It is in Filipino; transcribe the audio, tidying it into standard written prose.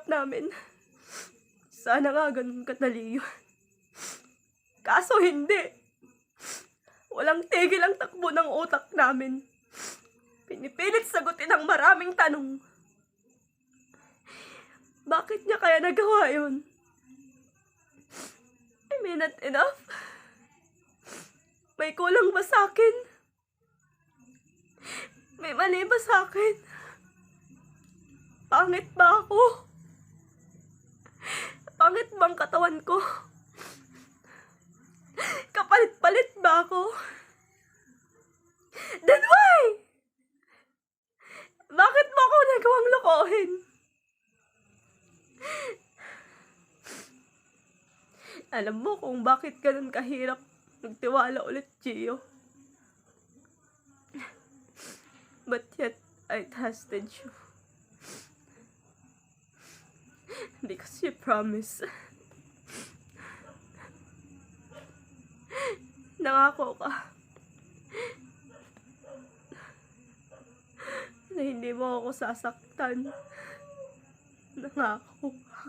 pangarap namin. Sana nga ganun kadali yun. Kaso hindi. Walang tigil ang takbo ng utak namin. Pinipilit sagutin ang maraming tanong. Bakit niya kaya nagawa yun? I mean, not enough? May kulang ba sa akin? May mali ba sa akin? Pangit ba ako? Pangit bang katawan ko? Kapalit-palit ba ako? Then why? Bakit mo ako nagawang lokohin? Alam mo kung bakit ganun kahirap nagtiwala ulit, Gio. But yet, I trusted you. Because you promised. Nangako ka na hindi mo ako sasaktan. Nangako ka.